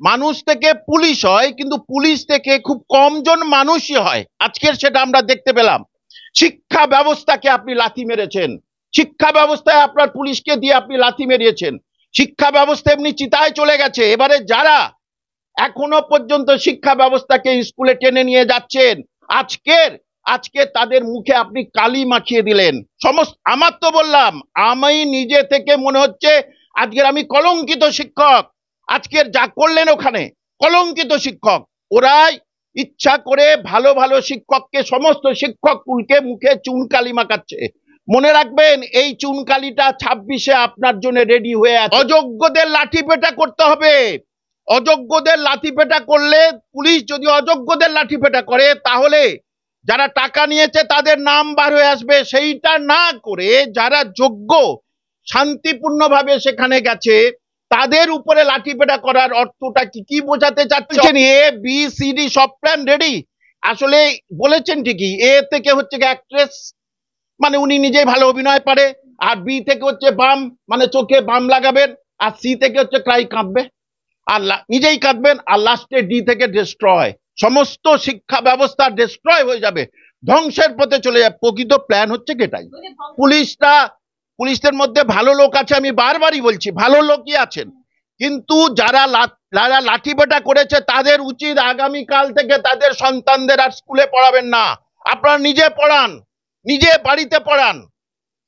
মানুষ থেকে পুলিশ হয়, কিন্তু পুলিশ থেকে খুব কমজন মানুষই হয়। আজকের সেটা আমরা দেখতে পেলাম। শিক্ষা ব্যবস্থাকে আপনি লাথি মেরেছেন, শিক্ষা ব্যবস্থায় আপনার পুলিশকে দিয়ে আপনি লাথি মেরিয়েছেন, শিক্ষা ব্যবস্থা এমনি চিতায় চলে গেছে। এবারে যারা এখনো পর্যন্ত শিক্ষা ব্যবস্থাকে স্কুলে টেনে নিয়ে যাচ্ছেন, আজকে তাদের মুখে আপনি কালি মাখিয়ে দিলেন। আমার তো বললাম, আমি নিজে থেকে মনে হচ্ছে আজকের আমি কলঙ্কিত শিক্ষক। আজকের যা করলেন ওখানে কলঙ্কিত শিক্ষক। ওরাই ইচ্ছা করে ভালো ভালো শিক্ষককে, সমস্ত শিক্ষক কুলকে মুখে চুনকালি মাখাচ্ছে। মনে রাখবেন, এই চুনকালিটা 26-এ আপনার জন্য রেডি হয়ে আছে। অযোগ্যদের লাঠি পেটা করতে হবে। অযোগ্যদের লাঠি পেটা করলে, পুলিশ যদি অযোগ্যদের লাঠি পেটা করে, তাহলে যারা টাকা নিয়েছে তাদের নাম বার হয়ে আসবে। সেইটা না করে যারা যোগ্য, শান্তিপূর্ণভাবে সেখানে গেছে, তাদের উপরে লাঠিপেটা করার অর্থটা কি বোঝাতে চাচ্ছেন? এ বি সি ডি সব প্ল্যান রেডি। আসলে বলেছেন ঠিকই, এ থেকে হচ্ছে অ্যাক্ট্রেস, মানে উনি নিজেই ভালো অভিনয় পারে, আর বি থেকে হচ্ছে বাম, মানে চোখে বাম লাগাবেন, আর সি থেকে হচ্ছে ক্রাই কাঁদবে, আর নিজেই কাঁদবেন, আর লাস্টে ডি থেকে ডিস্ট্রয়, সমস্ত শিক্ষা ব্যবস্থা ডিস্ট্রয় হয়ে যাবে, ধ্বংসের পথে চলে যাবে। প্রকৃত প্ল্যান হচ্ছে এটাই। পুলিশদের মধ্যে ভালো লোক আছে, আমি বারবারই বলছি ভালো লোকই আছেন, কিন্তু যারা লাঠিপেটা করেছে তাদের উচিত আগামীকাল থেকে তাদের সন্তানদের আর স্কুলে পড়াবেন না, আপনারা নিজে পড়ান, নিজে বাড়িতে পড়ান।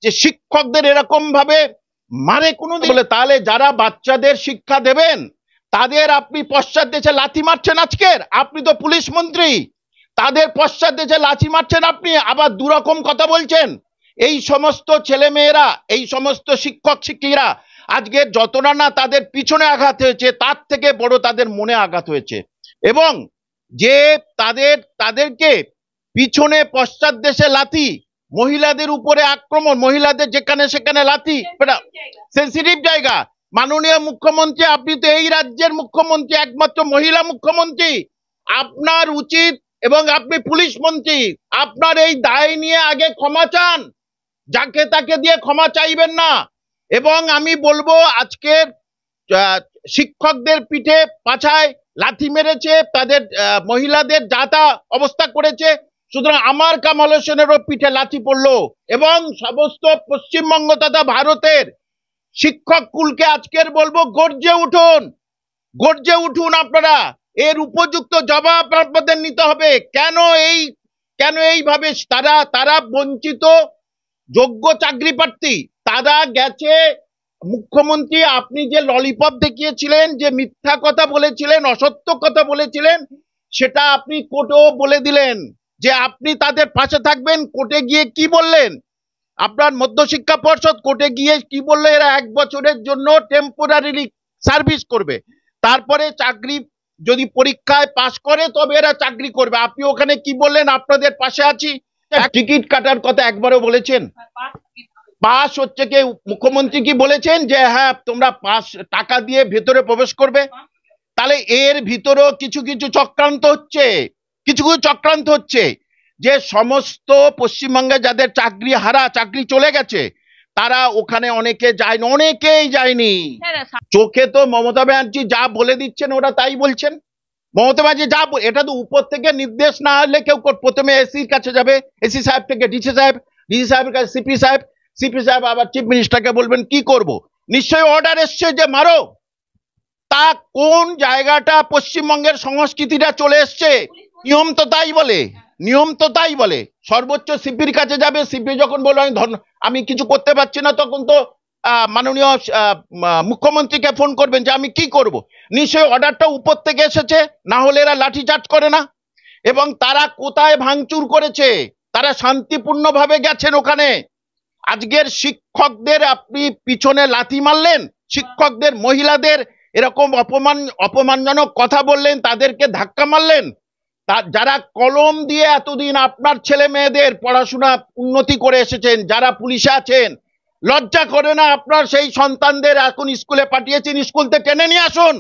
যে শিক্ষকদের এরকম ভাবে মারে কোনোদিন বলে, তাহলে যারা বাচ্চাদের শিক্ষা দেবেন তাদের আপনি পশ্চাৎ দেশে লাথি মারছেন। আজকের আপনি তো পুলিশ মন্ত্রী, তাদের পশ্চাৎ দেশে লাথি মারছেন আপনি, আবার দুরকম কথা বলছেন। এই সমস্ত ছেলে মেয়েরা, এই সমস্ত শিক্ষক শিক্ষিকারা আজকে যতটা না তাদের পিছনে আঘাত হয়েছে, তার থেকে বড় তাদের মনে আঘাত হয়েছে। এবং যে তাদেরকে পিছনে পশ্চাৎ দেশে লাথি, মহিলাদের উপরে আক্রমণ, মহিলাদের যেখানে সেখানে লাথি, সেন্সিটিভ জায়গা। মাননীয় মুখ্যমন্ত্রী, আপনি তো এই রাজ্যের মুখ্যমন্ত্রী, একমাত্র মহিলা মুখ্যমন্ত্রী, আপনার উচিত, এবং আপনি পুলিশ মন্ত্রী, আপনার এই দায় নিয়ে আগে ক্ষমা চান, যাকে তাকে দিয়ে ক্ষমা চাইবেন না। এবং আমি বলবো, আজকের শিক্ষকদের পিঠে পাছায় লাথি মেরেছে, তাদের মহিলাদের যাতা অবস্থা করেছে, সুতরাং আমার কামাল হোসেনেরও পিঠে লাথি পড়লো। এবং সমস্ত পশ্চিমবঙ্গ তথা ভারতের শিক্ষক কুলকে আজকের বলবো, গর্জে উঠুন, গর্জে উঠুন আপনারা। এর উপযুক্ত জবাব আপনাদের নিতে হবে। কেন এইভাবে তারা বঞ্চিত যোগ্য চাকরি প্রার্থী, তারা গেছে। মুখ্যমন্ত্রী, আপনি যে ললিপপ দেখিয়েছিলেন, যে মিথ্যা কথা বলেছিলেন, অসত্য কথা বলেছিলেন, সেটা আপনি কোর্টেও বলে দিলেন যে আপনি তাদের পাশে থাকবেন। কোর্টে গিয়ে কি বললেন? আপনার মধ্যশিক্ষা পর্ষদ কোর্টে গিয়ে কি বললো? এরা 1 বছরের জন্য টেম্পোরারিলি সার্ভিস করবে, তারপরে চাকরি যদি পরীক্ষায় পাশ করে তবে এরা চাকরি করবে। আপনি ওখানে কি বললেন? আপনাদের পাশে আছি। টিকিট কাটার কথা একবারও বলেছেন? পাস হচ্ছে কি, মুখ্যমন্ত্রী কি বলেছেন যে হ্যাঁ তোমরা পাস টাকা দিয়ে ভেতরে প্রবেশ করবে? তাহলে এর ভিতরেও কিছু কিছু চক্রান্ত হচ্ছে, যে সমস্ত পশ্চিমবঙ্গে যাদের চাকরি চলে গেছে, তারা ওখানে অনেকেই যায়নি। চোখে তো মমতা ব্যানার্জি যা বলে দিচ্ছেন ওরা তাই বলছেন। মমতা ব্যানার্জি যা, এটা তো উপর থেকে নির্দেশ না হলে কেউ, প্রথমে এসির কাছে যাবে, এসি সাহেব থেকে ডিসি সাহেব, ডিসি সাহেবের কাছে সিপি সাহেব, সিপি সাহেব আবার চিফ মিনিস্টারকে বলবেন কি করব। নিশ্চয়ই অর্ডার এসছে যে মারো। তা কোন জায়গাটা পশ্চিমবঙ্গের সংস্কৃতিটা চলে এসছে? নিয়ম তো তাই বলে, সর্বোচ্চ সিপির কাছে যাবে, সিপি যখন বললো আমি কিছু করতে পারছি না, তখন তো মাননীয় মুখ্যমন্ত্রীকে ফোন করবেন যে আমি কি করব। নিশ্চয়ই অর্ডারটা উপর থেকে এসেছে, না হলে এরা লাঠিচার্জ করে না। এবং তারা কোথায় ভাঙচুর করেছে? তারা শান্তিপূর্ণভাবে গেছেন ওখানে। আজকের শিক্ষকদের আপনি পিছনে লাথি মারলেন, শিক্ষকদের, মহিলাদের এরকম অপমানজনক কথা বললেন, তাদেরকে ধাক্কা মারলেন। যারা কলম দিয়ে এতদিন আপনার ছেলে মেয়েদের পড়াশোনা উন্নতি করে এসেছেন, যারা পুলিশে আছেন, লজ্জা করে না? আপনার সেই সন্তানদের এখন স্কুলে পাঠিয়েছেন, স্কুল থেকে টেনে নিয়ে আসুন।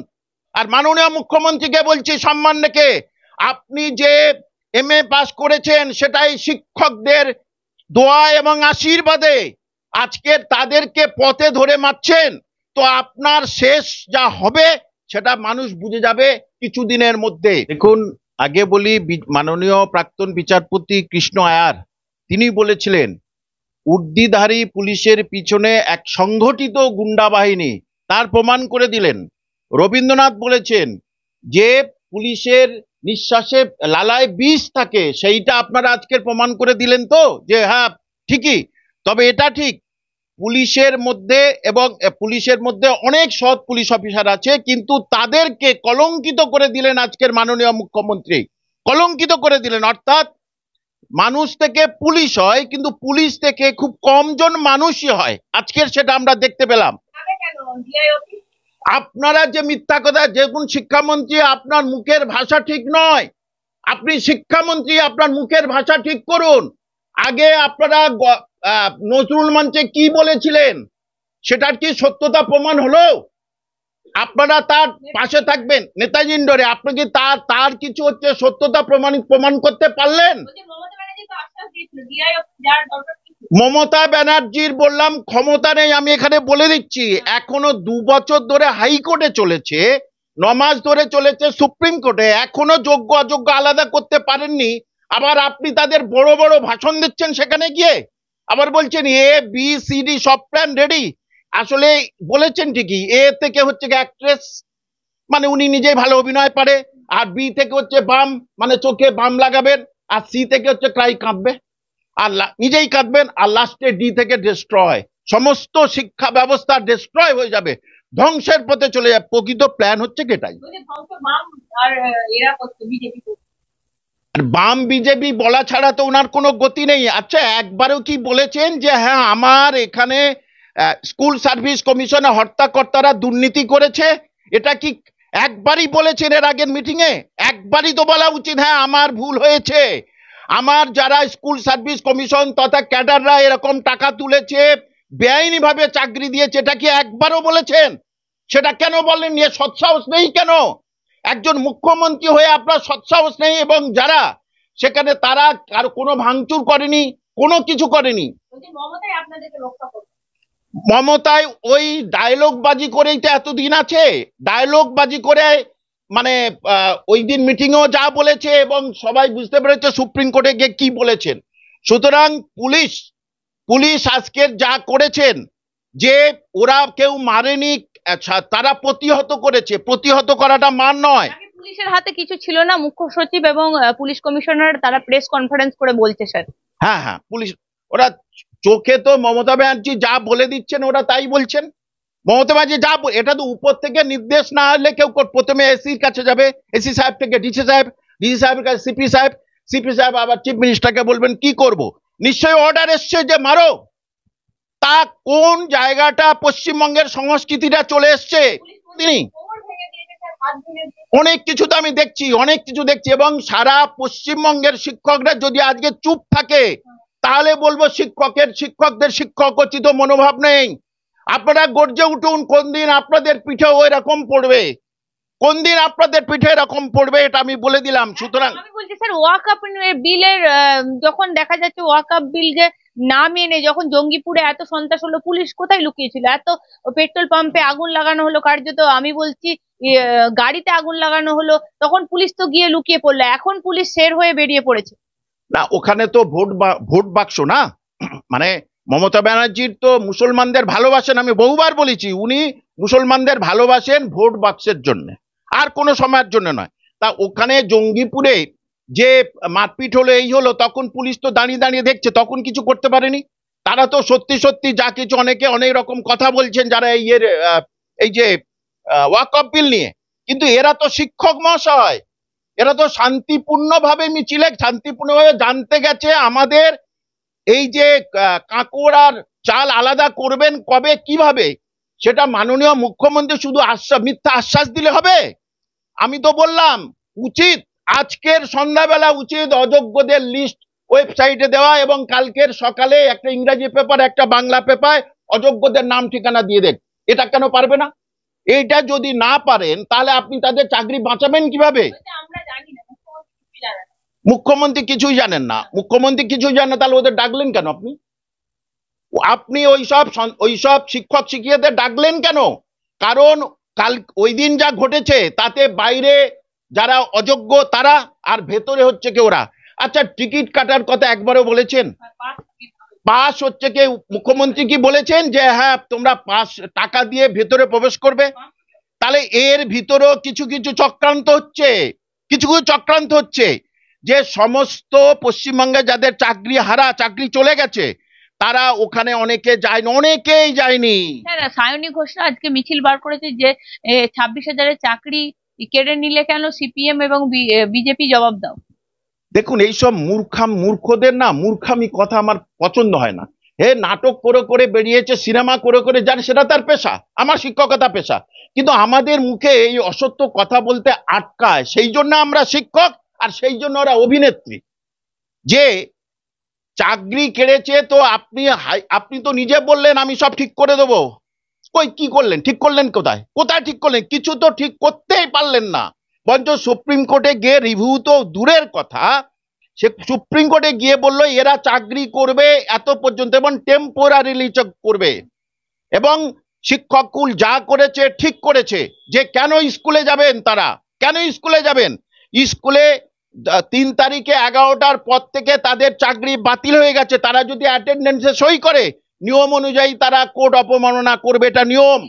আর মাননীয় মুখ্যমন্ত্রীকে বলছি সম্মান রেখে, আপনি যে MA পাস করেছেন সেটাই শিক্ষকদের দোয়া এবং আশীর্বাদে আজকে তাদেরকে পথে ধরে মারছেন। তো আপনার শেষ যা হবে সেটা মানুষ বুঝে যাবে কিছুদিনের মধ্যে। দেখুন, আগে বলি, মাননীয় প্রাক্তন বিচারপতি কৃষ্ণ আয়ার তিনি বলেছিলেন উর্দিধারী পুলিশের পিছনে এক সংগঠিত গুন্ডা বাহিনী, তার প্রমাণ করে দিলেন। রবীন্দ্রনাথ বলেছেন যে পুলিশের নিঃশ্বাসে লালায় বিষ থাকে, সেইটা আপনারা আজকের প্রমাণ করে দিলেন তো যে হ্যাঁ ঠিকই। তবে এটা ঠিক, পুলিশের মধ্যে এবং পুলিশের মধ্যে অনেক সৎ পুলিশ অফিসার আছে, কিন্তু তাদেরকে কলঙ্কিত করে দিলেন আজকের মাননীয় মুখ্যমন্ত্রী, কলঙ্কিত করে দিলেন। অর্থাৎ মানুষ থেকে পুলিশ হয়, কিন্তু পুলিশ থেকে খুব কমজন মানুষই হয়, আজকের সেটা আমরা দেখতে পেলাম। আপনারা যে মিথ্যা কথা, যেমন শিক্ষামন্ত্রী, আপনার মুখের ভাষা ঠিক নয়, আপনি শিক্ষামন্ত্রী, আপনার মুখের ভাষা ঠিক করুন। আগে আপনারা নজরুল মঞ্চে কি বলেছিলেন, সেটার কি সত্যতা প্রমাণ হলো? আপনারা তার পাশে থাকবেন নেতাজি ইন্ডোরে, আপনি কি তার কিছু হচ্ছে সত্যতা প্রমাণ করতে পারলেন? মমতা ব্যানার্জির বললাম ক্ষমতা নেই, আমি এখানে বলে দিচ্ছি। এখনো 2 বছর ধরে হাইকোর্টে চলেছে, 9 মাস ধরে চলেছে সুপ্রিম কোর্টে, এখনো যোগ্য অযোগ্য আলাদা করতে পারেননি। আবার আপনি তাদের বড় বড় ভাষণ দিচ্ছেন সেখানে গিয়ে, আবার বলছেন ABCD সব প্ল্যান রেডি। আসলে বলেছেন ঠিকই, এ থেকে হচ্ছে অ্যাক্ট্রেস, মানে উনি নিজেই ভালো অভিনয় পারে, আর বি থেকে হচ্ছে বাম, মানে চোখে বাম লাগাবেন, আর সি থেকে হচ্ছে ক্রাই কাঁদবে, আর নিজেই কাঁদবেন, আর লাস্টে ডি থেকে ডিস্ট্রয়, সমস্ত শিক্ষা ব্যবস্থা ডিস্ট্রয় হয়ে যাবে, ধ্বংসের পথে চলে যাবে। প্রকৃত প্ল্যান হচ্ছে এটাই। বাম বিজেপি বলা ছাড়া তো ওনার কোনো গতি নেই। আচ্ছা, একবারও কি বলেছেন যে হ্যাঁ আমার এখানে স্কুল সার্ভিস কমিশনে হর্তাকর্তারা দুর্নীতি করেছে? এটা কি একবারই বলেছেন এর আগের মিটিং এ? একবারই তো বলা উচিত হ্যাঁ আমার ভুল হয়েছে, আমার যারা স্কুল সার্ভিস কমিশন তথা ক্যাডাররা এরকম টাকা তুলেছে, বেআইনি ভাবে চাকরি দিয়েছে, এটা কি একবারও বলেছেন? সেটা কেন বলেন? নিয়ে সৎসাহস নেই কেন? একজন মুখ্যমন্ত্রী হয়ে আপনার সৎসাহস নেই, এবং যারা সেখানে তারা আর কোনো ভাঙচুর করেনি, কোনো কিছু করেনি। মমতায় ওই ডায়লগ বাজি করেই তো এতদিন আছে, ডায়লগ বাজি করে, মানে ওই দিন মিটিংয়েও যা বলেছে এবং সবাই বুঝতে পেরেছে সুপ্রিম কোর্টে গিয়ে কি বলেছেন। সুতরাং পুলিশ আজকের যা করেছেন, যে ওরা কেউ মারেনি, তারা প্রতিহত করেছে, প্রতিহত করাটা মান নয়। পুলিশের হাতে কিছু ছিল না, মুখ্য সচিব এবং পুলিশ কমিশনার তারা প্রেস কনফারেন্স করে বলছে স্যার। হ্যাঁ, পুলিশ ওরা চোখে তো মমতা ব্যানার্জি যা বলে দিচ্ছেন ওরা তাই বলছেন। মমতা ব্যানার্জি যা, এটা তো উপর থেকে নির্দেশ না হলে কেউ প্রথমে এসির কাছে যাবে, এসি সাহেব থেকে ডিসি সাহেব, ডিসি সাহেবের কাছে সিপি সাহেব, সিপি সাহেব আবার চিফ মিনিস্টারকে বলবেন কি করব। নিশ্চয়ই অর্ডার এসছে যে মারো। তা কোন জায়গাটা পশ্চিমবঙ্গের সংস্কৃতিটা চলে এসছে তিনি, অনেক কিছু তো আমি দেখছি, অনেক কিছু দেখছি। এবং সারা পশ্চিমবঙ্গের শিক্ষকরা যদি আজকে চুপ থাকে তাহলে বলবো শিক্ষকদের শিক্ষকোচিত মনোভাব নেই। আপনারা গর্জে উঠুন, কোন দিন আপনাদের পিঠেও এরকম পড়বে, কোন দিন আপনাদের পিঠে এরকম পড়বে, এটা আমি বলে দিলাম। সুতরাং আমি বলছি স্যার, ওয়াকআপ বিলের যখন দেখা যাচ্ছে ওয়াকআপ বিল যে না মেনে যখন জঙ্গিপুরে এত সন্ত্রাস হলো, পুলিশ কোথায় লুকিয়েছিল? এত পেট্রোল পাম্পে আগুন লাগানো হলো, কার্যত আমি বলছি গাড়িতে আগুন লাগানো হলো, তখন পুলিশ তো গিয়ে লুকিয়ে পড়লো, এখন পুলিশ শের হয়ে বেরিয়ে পড়েছে। না, ওখানে তো ভোট বাক্স না, মানে মমতা ব্যানার্জির তো মুসলমানদের ভালোবাসেন, আমি বহুবার বলেছি, উনি মুসলমানদের ভালোবাসেন ভোট বাক্সের জন্য, আর কোনো সময়ের জন্য নয়। তা ওখানে জঙ্গিপুরে যে মারপিট হলো, এই হলো, তখন পুলিশ তো দাঁড়িয়ে দাঁড়িয়ে দেখছে, তখন কিছু করতে পারেনি। তারা তো সত্যি সত্যি যা কিছু অনেকে অনেক রকম কথা বলছেন যারা এই যে ওয়াকআপ বিল নিয়ে, কিন্তু এরা তো শিক্ষক মহাশয়, এরা তো শান্তিপূর্ণভাবে মিছিলে শান্তিপূর্ণভাবে জানতে গেছে আমাদের এই যে কাঁকড় আর চাল আলাদা করবেন কবে কিভাবে, সেটা মাননীয় মুখ্যমন্ত্রী শুধু মিথ্যা আশ্বাস দিলে হবে? আমি তো বললাম উচিত আজকের সন্ধ্যাবেলা উচিত অযোগ্যদের লিস্ট ওয়েবসাইটে দেওয়া, এবং কালকের সকালে একটা ইংরেজি পেপার একটা বাংলা পেপার অযোগ্যদের নাম ঠিকানা দিয়ে দেন। এটা কেন পারবে না? এইটা যদি না পারেন তাহলে আপনি তাদের চাকরি বাঁচাবেন কিভাবে? মুখ্যমন্ত্রী কিছুই জানেন না, মুখ্যমন্ত্রী কিছুই জানেন, তাহলে ওদের ডাকলেন কেন আপনি? আপনি ওইসব শিক্ষক শিক্ষিকাদের ডাকলেন কেন? কারণ কাল ওই দিন যা ঘটেছে তাতে বাইরে যারা অযোগ্য তারা, আর ভেতরে হচ্ছে কি ওরা। আচ্ছা, টিকিট কাটার কথা একবারও বলেছেন? পাস হচ্ছে কি মুখ্যমন্ত্রী কি বলেছেন যে হ্যাঁ তোমরা পাস টাকা দিয়ে ভেতরে প্রবেশ করবে? তাহলে এর ভিতরেও কিছু কিছু চক্রান্ত হচ্ছে, কিছু কিছু চক্রান্ত হচ্ছে, যে সমস্ত পশ্চিমবঙ্গে যাদের চাকরি চলে গেছে তারা ওখানে অনেকে যায়নি, অনেকেই যায়নি। হ্যাঁ না, সায়নী ঘোষরা আজকে মিছিল বার করেছে যে 26,000-এর চাকরি কেড়ে নিলে কেন, সিপিএম এবং বিজেপি জবাব দাও। দেখুন, এইসব মূর্খদের না মূর্খামি কথা আমার পছন্দ হয় না। নাটক করে করে বেরিয়েছে, সিনেমা করে করে, যার সেটা তার পেশা, আমার শিক্ষকতা পেশা, কিন্তু আমাদের মুখে এই অসত্য কথা বলতে আটকায়, সেই জন্য আমরা শিক্ষক আর সেই জন্য ওরা অভিনেত্রী। যে চাকরি কেড়েছে তো আপনি তো নিজে বললেন আমি সব ঠিক করে দেবো। কই কি করলেন? ঠিক করলেন কোথায়? কোথায় ঠিক করলেন? কিছু তো ঠিক করতেই পারলেন না। বরঞ্চ সুপ্রিম কোর্টে গিয়ে রিভিউ তো দূরের কথা, সে সুপ্রিম কোর্টে গিয়ে বললো এরা চাকরি করবে এত পর্যন্ত এবং টেম্পোরারিলি করবে। এবং শিক্ষককুল যা করেছে ঠিক করেছে, যে কেন স্কুলে যাবেন তারা, কেন স্কুলে যাবেন? স্কুলে 3 তারিখে 11টার পর থেকে তাদের চাকরি বাতিল হয়ে গেছে। তারা যদি অ্যাটেন্ডেন্সে সই করে নিয়ম অনুযায়ী তারা কোর্ট অপমাননা করবে, এটা নিয়ম।